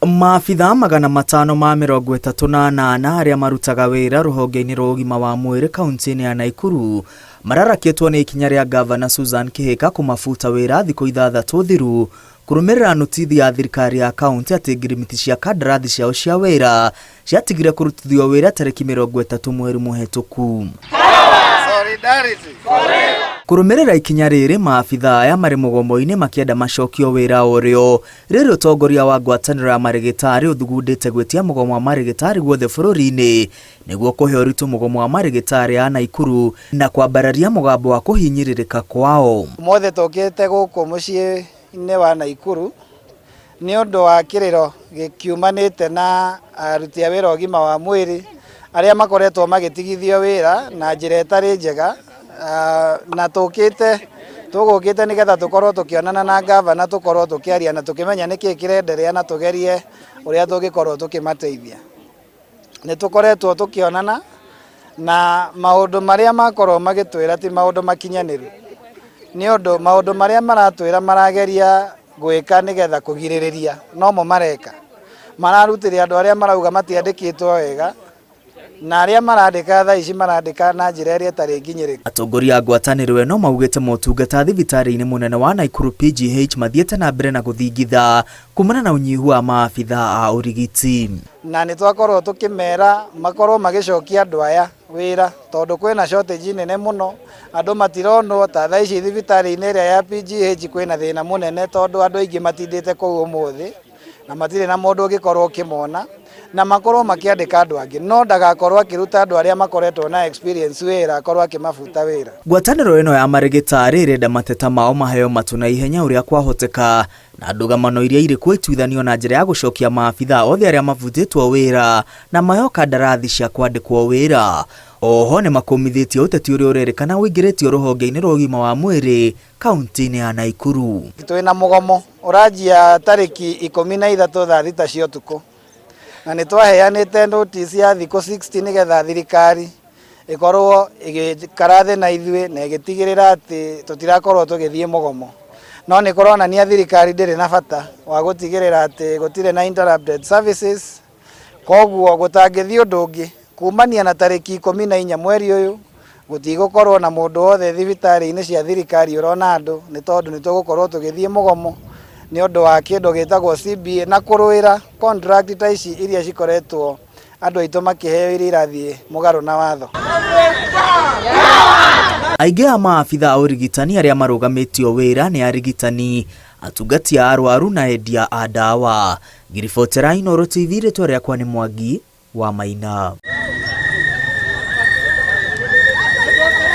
Maabitha 538 aria marutaga wira ruhonge-ini rwa ugima wa mwiri kaunti-ini ya Nakuru mararakitwo ni ikinya ria Gavana Susan Kihika kumafuta wira thikũ 6 thiru kurumirira notithi ya thirikari ya kaunti ati ngirimiti cia kandarathi ciao cia wira ciatigire kurutithio wira tariki 30 mweri muhituku. Kurumirira ikinya riri maabitha aya mari mugomo-ini makienda macokio wira urio riri utongoria wa ngwataniro ya marigitari uthugundite gwetia mugomo wa marigitari guothe bururi-ini niguo kuhe uritu mugomo wa marigitari a Nakuru na kwambararia mugambo wa kuhinyiririka kwao. Mothe tokete guku mucii-ini wa Nakuru ni undu wa kiriro gikiumanite na aruti a wira ugima wa mwiri aria makoretwo magitigithio wira na njira itari njega. Na tugukite nigetha tukorwo tukionana na Gavana, tukorwo tukiaria na tukimenya niki kirenderea na tugerie uria tungikorwo tukimateithia. Ni tukoretwo tukionana na maundu maria makorwo magitwira ti maundu makinyaniru, ni undu maundu maria maratwira marageria gwika nigetha kugiririria no mo mareka mararutire andu aria marauga matiandikitwo wega na aria marandika thaa ici marandika na njira iria tari nginyirika. Atongoria a ngwataniro eno maugite motungata thibitari-ini munene wa Nakuru PGH mathiete na mbere na guthingitha kumana na unyihu wa maabitha a urigiti. Na ni twakorwo tukimera makorwo magicokia andu aya wira tondu kwina shortage nene muno, andu matironwo ta thaa ici thibitari-ini iria ya PGH kwina thina munene tondu andu aingi matindite kou umuthi na matire na mundu ungikorwo kimona na makorwo makiandika andu angi no ndagakorwo akiruta andu aria makoretwo na experience wira akorwo akimafuta wira. Ngwataniro eno ya marigitari irenda mateta mao maheo matuna ihenya uria kwahoteka na ndugamano iria iri kwitwithanio na njira ya gucokia maabitha othe aria mavutitwo wira na mayo kandarathi cia kwandikwo wira. Oho ni makomithitie uteti uria urerikana wingiritio ruhonge-ini rwa ugima wa mwiri kaunti-ini ya Nakuru. Twina mugomo urajia tariki 13 thaa 6 cia utuku na ni twaheanite notice ya thikũ 60 nigetha thirikari ikorwo igikarathe na ithuĩ na igitigirira ati tutirakorwo tugithie mugomo, no ni kuronania thirikari ndiri na bata wa gutigirira ati gutire na interrupted services, koguo gutangithie undu ungi kumania na tariki 14 mweri uyu gutigukorwo na mundu wothe thibitari-ini cia thirikari urona andu ni tondu ni tugukorwo tugithie mugomo ni undu wa kindu gitagwo CBA na kuruira contract ta ici iria cikoretwo andu aitu makiheo iria irathie mugaru na watho. Aingĩ a maabitha a urigitani aria marugamitio wira ni arigitani, atungati a arwaru na endia a ndawa. Ngiribotera Inooro TV, ritwa riakwa ni Mwangi wa Maina.